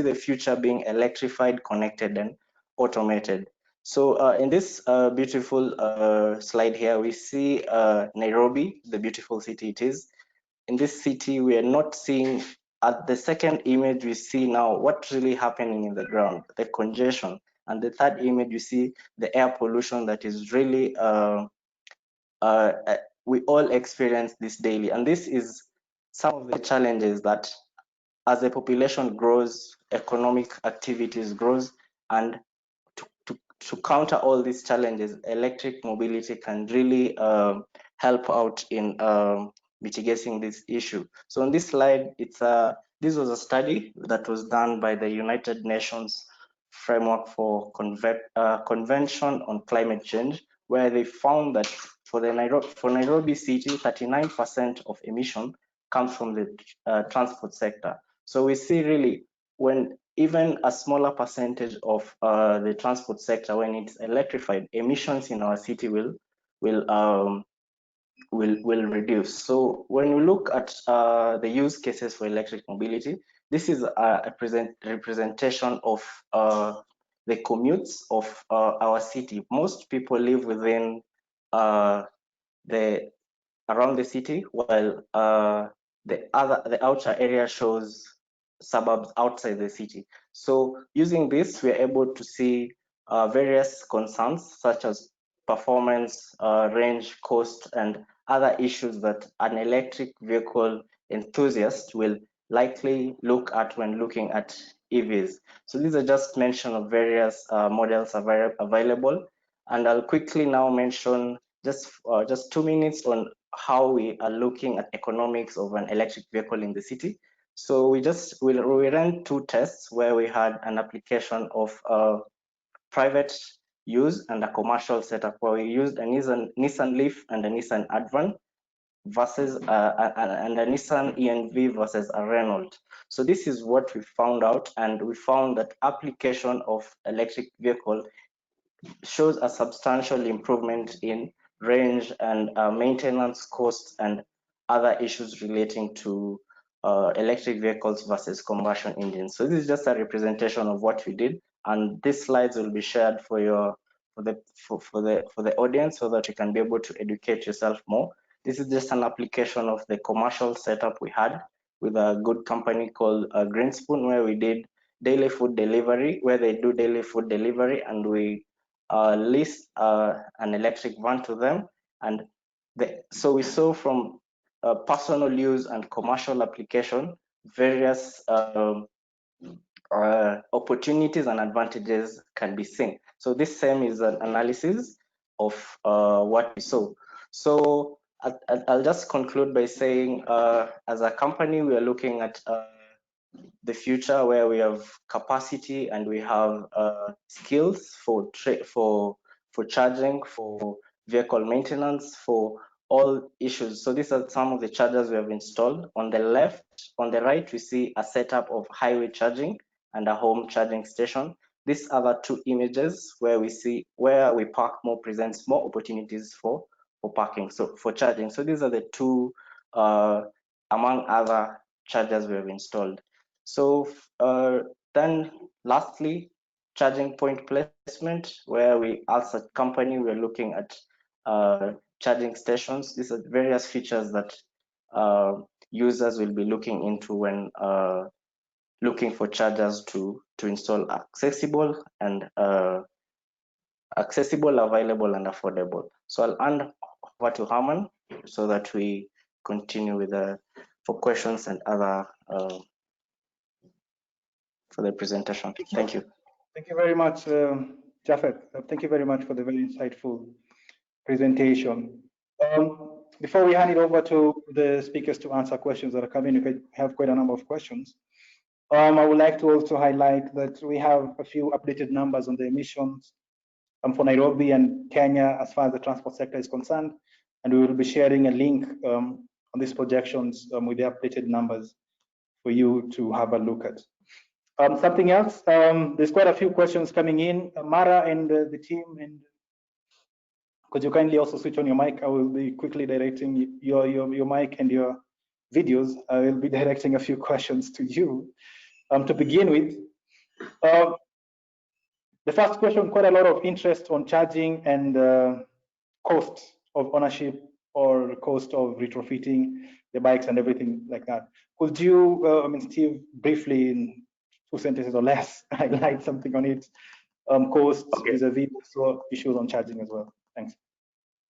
the future being electrified, connected, and automated. So in this beautiful slide here, we see Nairobi, the beautiful city it is. In this city, we are not seeing, at the second image, we see now what's really happening in the ground, the congestion. And the third image, you see the air pollution that is really, we all experience this daily. And this is some of the challenges that as the population grows, economic activities grows, and to counter all these challenges, electric mobility can really help out in mitigating this issue. So on this slide, this was a study that was done by the United Nations Framework for Convention on Climate Change, where they found that for Nairobi City, 39% of emission comes from the transport sector. So we see really when even a smaller percentage of the transport sector, when it's electrified, emissions in our city will reduce. So when you look at the use cases for electric mobility, this is a representation of the commutes of our city. Most people live within around the city, while the outer area shows suburbs outside the city. So using this, we are able to see various concerns such as performance, range, cost, and other issues that an electric vehicle enthusiast will likely look at when looking at EVs. So these are just mention of various models available, and I'll quickly now mention just 2 minutes on how we are looking at economics of an electric vehicle in the city. So we ran 2 tests where we had an application of private use and a commercial setup, where we used a Nissan Leaf and a Nissan Advan versus and a Nissan ENV versus a Renault. So this is what we found out, and we found that application of electric vehicle shows a substantial improvement in range and maintenance costs and other issues relating to electric vehicles versus combustion engines. So this is just a representation of what we did, and these slides will be shared for the audience so that you can be able to educate yourself more. This is just an application of the commercial setup we had with a good company called Greenspoon, where we did daily food delivery, where they do daily food delivery, and we lease an electric van to them. And so we saw from personal use and commercial application various opportunities and advantages can be seen. So this same is an analysis of what we saw. So I'll just conclude by saying, as a company, we are looking at the future where we have capacity and we have skills for charging, for vehicle maintenance, for all issues. So these are some of the chargers we have installed. On the left, on the right, we see a setup of highway charging and a home charging station. These other two images where we see where we park more presents more opportunities for parking, so for charging. So these are the two among other chargers we have installed. So then lastly, charging point placement, where we as a company, we're looking at charging stations. These are various features that users will be looking into when looking for chargers to install accessible, available, and affordable. So I'll hand over to Herman so that we continue with for questions and other for the presentation. Thank you. Thank you very much, Japheth. Thank you very much for the very insightful presentation. Before we hand it over to the speakers to answer questions that are coming, we have quite a number of questions. I would like to also highlight that we have a few updated numbers on the emissions for Nairobi and Kenya as far as the transport sector is concerned, and we will be sharing a link on these projections with the updated numbers for you to have a look at. Something else, there's quite a few questions coming in. Marah and the team, and could you kindly also switch on your mic? I will be quickly directing your mic and your videos. I will be directing a few questions to you. To begin with, the first question, quite a lot of interest on charging and cost of ownership or cost of retrofitting the bikes and everything like that. Could you, Steve, briefly in 2 sentences or less, highlight something on it? Cost vis-a-vis issues on charging as well. Thanks.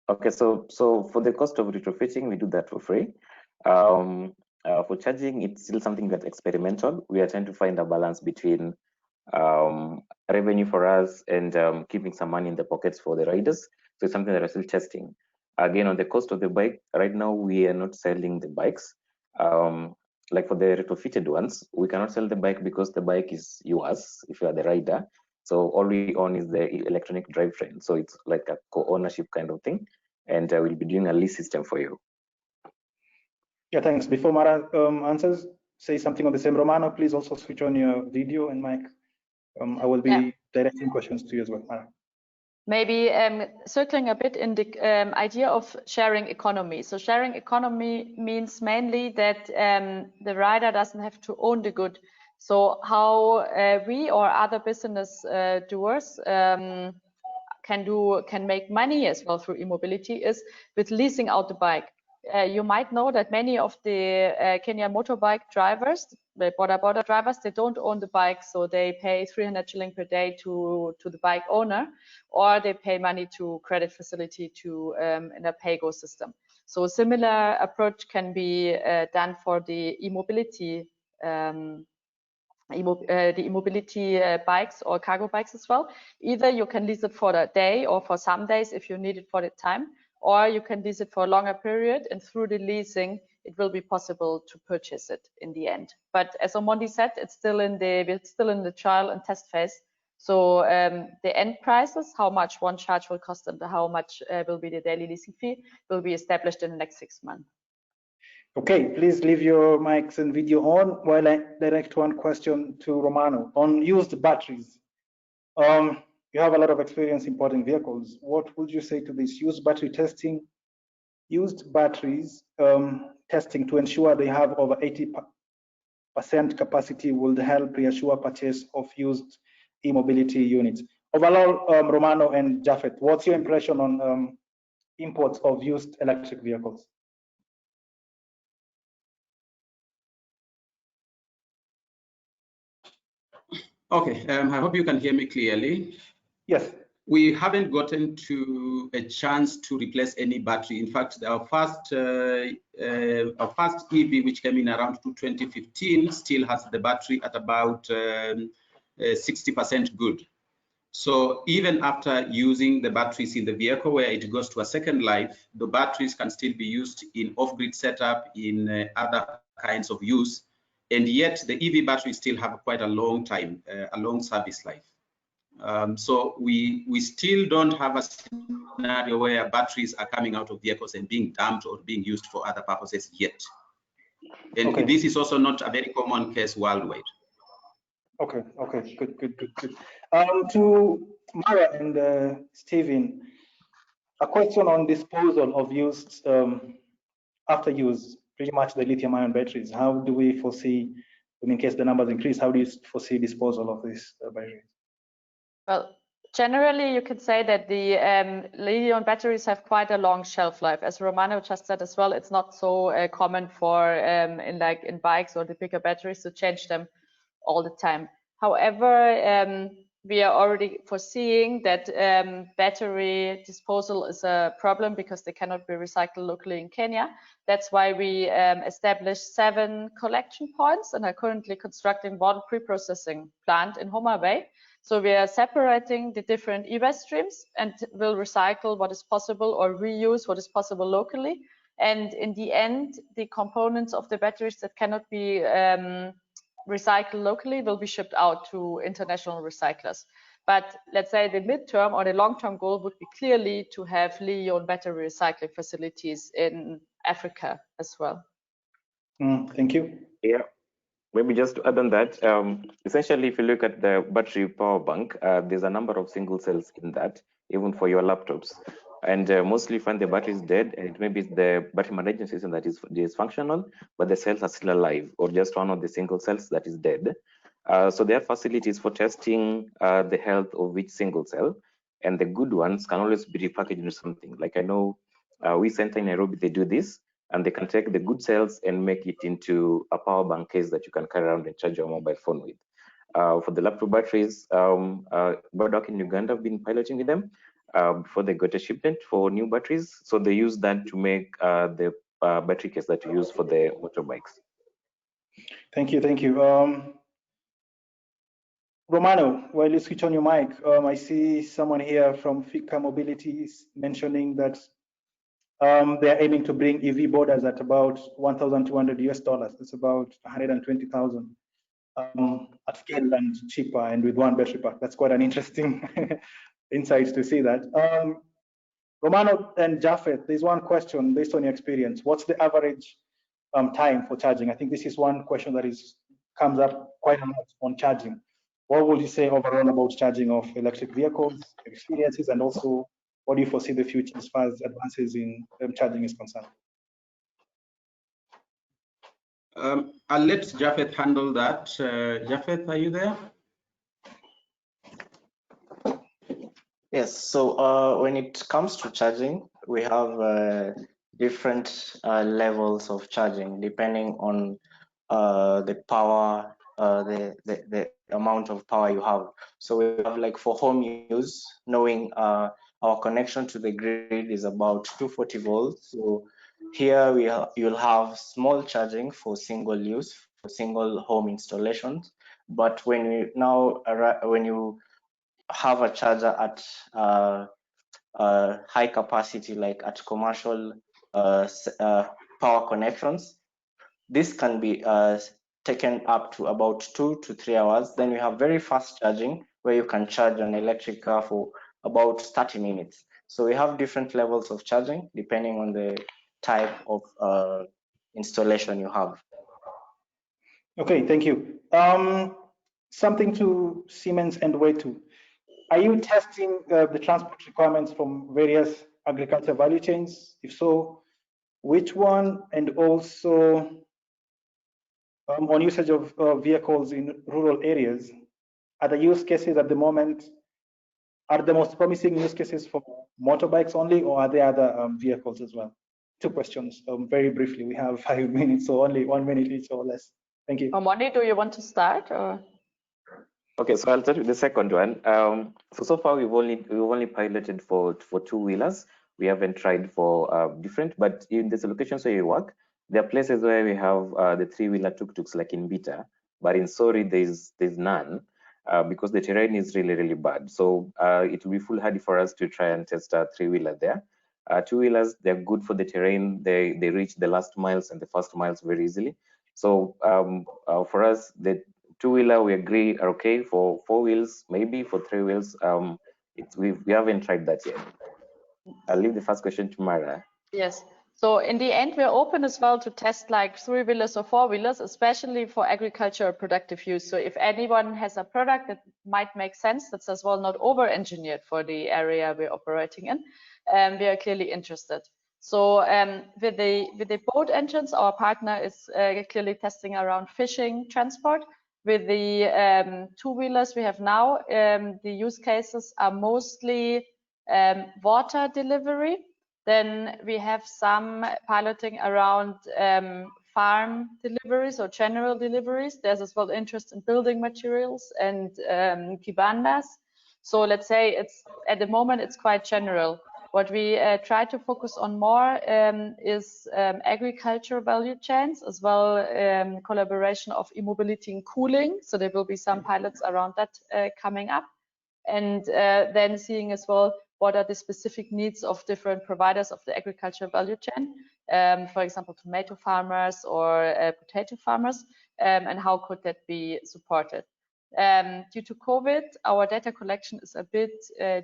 Okay, so for the cost of retrofitting, we do that for free. For charging, it's still something that's experimental. We are trying to find a balance between revenue for us and keeping some money in the pockets for the riders. So it's something that we're still testing. Again, on the cost of the bike, right now we are not selling the bikes. Like for the retrofitted ones, we cannot sell the bike because the bike is yours if you are the rider. So all we own is the electronic drivetrain. So it's like a co-ownership kind of thing. And we'll be doing a lease system for you. Yeah, thanks. Before Marah answers, say something on the same. Romano, please also switch on your video and mic. I will be directing questions to you as well, Marah. Maybe circling a bit in the idea of sharing economy. So sharing economy means mainly that the rider doesn't have to own the good. So how we or other business doers can make money as well through e-mobility is with leasing out the bike. You might know that many of the Kenya motorbike drivers, the border drivers, they don't own the bike, so they pay 300 shilling per day to the bike owner, or they pay money to credit facility to in a pay-go system. So a similar approach can be done for the e-mobility bikes or cargo bikes as well. Either you can lease it for a day or for some days if you need it for the time, or you can lease it for a longer period, and through the leasing it will be possible to purchase it in the end. But as Omondi said, we're still in the trial and test phase. So the end prices, how much one charge will cost and how much will be the daily leasing fee, will be established in the next 6 months. Okay, please leave your mics and video on while I direct one question to Romano on used batteries. You have a lot of experience importing vehicles. What would you say to this used battery testing? Used batteries testing to ensure they have over 80% capacity would help reassure purchase of used e-mobility units. Overall, Romano and Japheth, what's your impression on imports of used electric vehicles? Okay, I hope you can hear me clearly. Yes. We haven't gotten to a chance to replace any battery. In fact, our first EV, which came in around 2015, still has the battery at about 60% good. So even after using the batteries in the vehicle where it goes to a second life, the batteries can still be used in off-grid setup, in other kinds of use. and yet the EV batteries still have quite a long time, a long service life. So we still don't have a scenario where batteries are coming out of vehicles and being dumped or being used for other purposes yet. And this is also not a very common case worldwide. Okay, good. To Marah and Stephen, a question on disposal of used, after use, pretty much the lithium-ion batteries. How do we foresee, in case the numbers increase, how do you foresee disposal of these batteries? Well, generally, you could say that the lithium batteries have quite a long shelf life. As Romano just said as well, it's not so common for in bikes or the bigger batteries to change them all the time. However, we are already foreseeing that battery disposal is a problem because they cannot be recycled locally in Kenya. That's why we established 7 collection points and are currently constructing 1 pre-processing plant in Homa Bay. So we are separating the different e-waste streams and will recycle what is possible or reuse what is possible locally. And in the end, the components of the batteries that cannot be recycled locally will be shipped out to international recyclers. But let's say the midterm or the long-term goal would be clearly to have lithium battery recycling facilities in Africa as well. Thank you. Yeah. Maybe just to add on that, essentially, if you look at the battery power bank, there's a number of single cells in that, even for your laptops. And mostly find the battery is dead, and maybe it's the battery management system that is dysfunctional, but the cells are still alive, or just one of the single cells that is dead. So there are facilities for testing the health of each single cell, and the good ones can always be repackaged into something. Like I know we center in Nairobi, they do this, and they can take the good cells and make it into a power bank case that you can carry around and charge your mobile phone with. For the laptop batteries, Badak in Uganda have been piloting with them before they got a shipment for new batteries. So they use that to make the battery case that you use for the motorbikes. Thank you. Romano, while you switch on your mic, I see someone here from Fika Mobility mentioning that they're aiming to bring EV borders at about $1,200 US. That's about 120,000 at scale and cheaper and with 1 battery pack. That's quite an interesting insight to see that. Romano and Japheth, there's one question based on your experience. What's the average time for charging? I think this is one question that comes up quite a lot on charging. What would you say overall about charging of electric vehicles, experiences, and also what do you foresee the future as far as advances in charging is concerned? I'll let Japheth handle that. Japheth, are you there? Yes, so when it comes to charging, we have different levels of charging depending on the power, the amount of power you have. So we have, like, for home use, knowing our connection to the grid is about 240 volts. So here you'll have small charging for single use, for single home installations. But when you have a charger at high capacity, like at commercial power connections, this can be taken up to about 2 to 3 hours. Then you have very fast charging, where you can charge an electric car for about 30 minutes. So we have different levels of charging depending on the type of installation you have. Okay, thank you. Something to Siemens and Wetu. Are you testing the transport requirements from various agriculture value chains? If so, which one? And also on usage of vehicles in rural areas, are the use cases at the moment, are the most promising use cases for motorbikes only, or are there other vehicles as well? 2 questions, very briefly. We have 5 minutes, so only 1 minute each or less. Thank you. Omondi, do you want to start? Or? Okay, so I'll start with the second one. So far we've only piloted for 2-wheelers. We haven't tried for different, but in the locations where you work, there are places where we have the 3-wheeler tuk-tuks, like in Bita, but in Sori there's none because the terrain is really bad. So it will be foolhardy for us to try and test a 3-wheeler there. 2-wheelers, they're good for the terrain. They reach the last miles and the first miles very easily. So for us, the two-wheeler we agree are okay. For four wheels, maybe. For three wheels, we haven't tried that yet. I'll leave the first question to Marah. Yes. So in the end, we're open as well to test like three-wheelers or four-wheelers, especially for agricultural productive use. So if anyone has a product that might make sense, that's as well not over-engineered for the area we're operating in, we are clearly interested. So with the boat engines, our partner is clearly testing around fishing transport. With the two-wheelers we have now, the use cases are mostly water delivery. Then we have some piloting around farm deliveries or general deliveries. There's as well interest in building materials and kibandas. So let's say it's at the moment it's quite general. What we try to focus on more is agricultural value chains, as well collaboration of e-mobility and cooling. So there will be some pilots around that coming up. And then seeing as well what are the specific needs of different providers of the agricultural value chain, for example, tomato farmers or potato farmers, and how could that be supported. Due to COVID, our data collection is a bit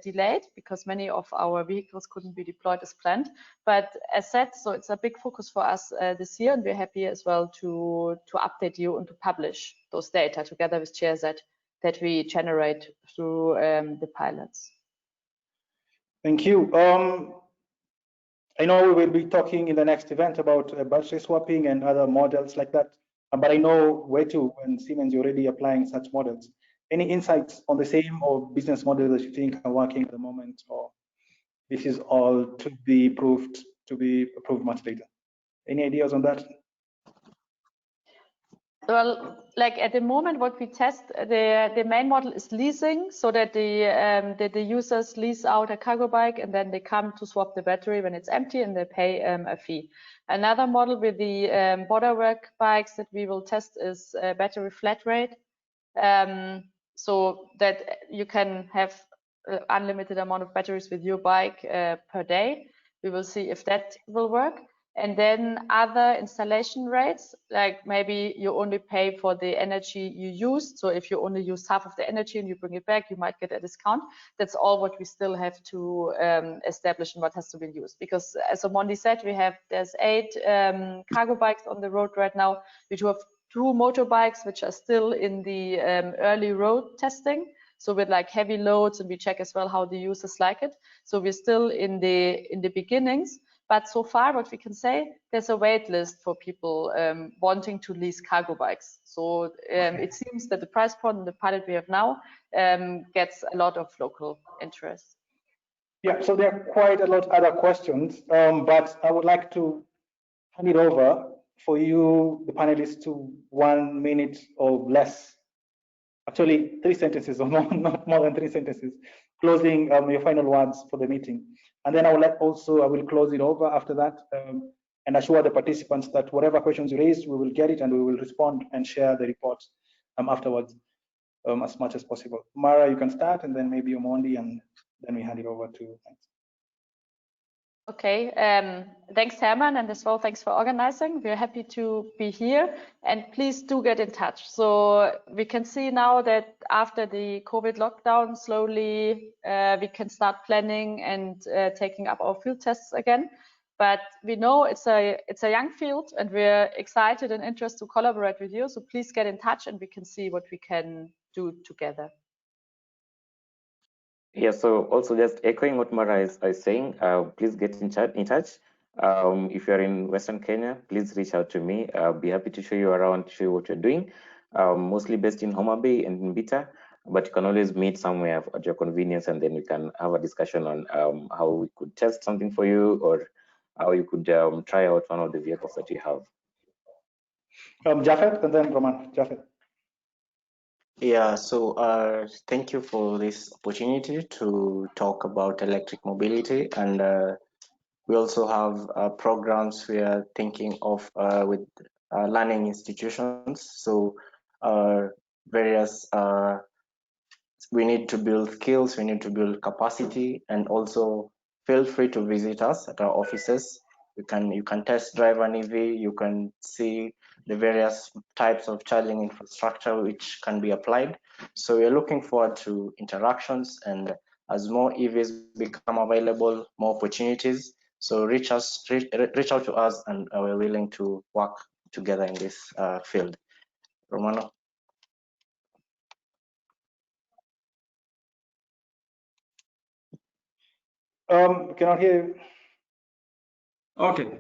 delayed because many of our vehicles couldn't be deployed as planned. But as said, so it's a big focus for us this year, and we're happy as well to update you and to publish those data together with GIZ that we generate through the pilots. Thank you. I know we will be talking in the next event about battery swapping and other models like that, but I know Wetu and Siemens are already applying such models. Any insights on the same or business models that you think are working at the moment, or this is all to be approved much later? Any ideas on that? Well, like at the moment, what we test, the main model is leasing, so that the users lease out a cargo bike and then they come to swap the battery when it's empty and they pay a fee. Another model with the border work bikes that we will test is battery flat rate, so that you can have unlimited amount of batteries with your bike per day. We will see if that will work. And then other installation rates, like maybe you only pay for the energy you used. So if you only use half of the energy and you bring it back, you might get a discount. That's all what we still have to establish and what has to be used. Because as Omondi said, there's 8 cargo bikes on the road right now. We do have 2 motorbikes, which are still in the early road testing. So with like heavy loads, and we check as well how the users like it. So we're still in the beginnings. But so far, what we can say, there's a wait list for people wanting to lease cargo bikes. So it seems that the price point and the pilot we have now gets a lot of local interest. Yeah, so there are quite a lot of other questions, but I would like to hand it over for you, the panelists, to 1 minute or less. Actually, 3 sentences or more, not more than 3 sentences, closing your final words for the meeting. And then I will close it over after that and assure the participants that whatever questions you raise, we will get it and we will respond and share the report afterwards as much as possible. Marah, you can start, and then maybe Omondi, and then we hand it over to thanks. Okay, thanks Herman, and as well thanks for organizing. We're happy to be here, and please do get in touch. So we can see now that after the COVID lockdown, slowly we can start planning and taking up our field tests again. But we know it's a young field, and we're excited and interested to collaborate with you. So please get in touch, and we can see what we can do together. Yeah, so also just echoing what Marah is saying, please get in touch. If you're in Western Kenya, please reach out to me. I'll be happy to show you around, show you what you're doing. Mostly based in Homa Bay and in Mbita, but you can always meet somewhere at your convenience, and then we can have a discussion on how we could test something for you, or how you could try out one of the vehicles that you have. Japheth, and then Roman. Japheth. Yeah, so thank you for this opportunity to talk about electric mobility, and we also have programs we are thinking of with learning institutions. So we need to build skills, we need to build capacity, and also feel free to visit us at our offices. You can test drive an EV, you can see the various types of charging infrastructure which can be applied. So we're looking forward to interactions, and as more EVs become available, more opportunities. So reach out to us, and we're willing to work together in this field. Romano. Cannot hear you. Okay,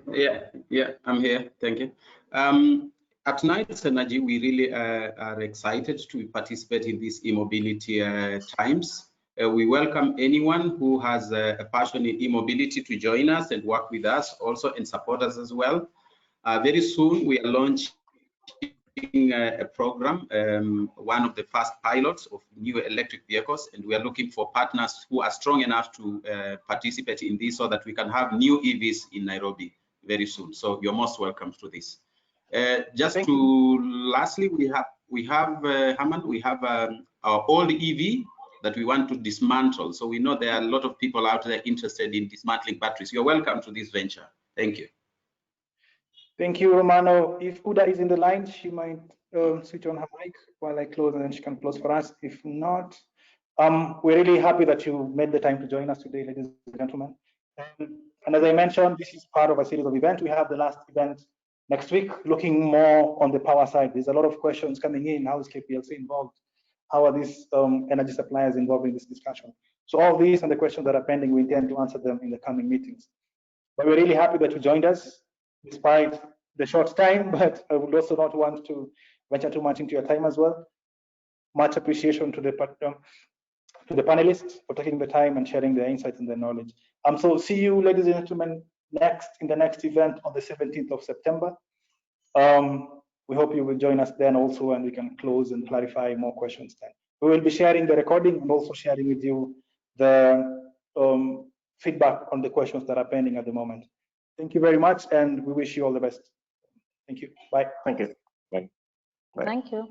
yeah, I'm here. Thank you. At Night Energy, we really are excited to participate in these e-mobility times. We welcome anyone who has a passion in e-mobility to join us and work with us also and support us as well. Very soon, we are launching a program, one of the first pilots of new electric vehicles, and we are looking for partners who are strong enough to participate in this so that we can have new EVs in Nairobi very soon. So you're most welcome to this. Lastly, we have Haman, we have our old EV that we want to dismantle. So we know there are a lot of people out there interested in dismantling batteries. You're welcome to this venture. Thank you. Thank you, Romano. If Urda is in the line, she might switch on her mic while I close, and then she can close for us. If not, we're really happy that you made the time to join us today, ladies and gentlemen. And as I mentioned, this is part of a series of events. We have the last event next week, looking more on the power side. There's a lot of questions coming in. How is KPLC involved? How are these energy suppliers involved in this discussion? So all these and the questions that are pending, we intend to answer them in the coming meetings. But we're really happy that you joined us, despite the short time, but I would also not want to venture too much into your time as well. Much appreciation to the panelists for taking the time and sharing their insights and their knowledge. So see you, ladies and gentlemen, in the next event on the 17th of September. We hope you will join us then also, and we can close and clarify more questions then. We will be sharing the recording and also sharing with you the feedback on the questions that are pending at the moment. Thank you very much, and we wish you all the best. Thank you. Bye. Thank you. Bye. Thank you.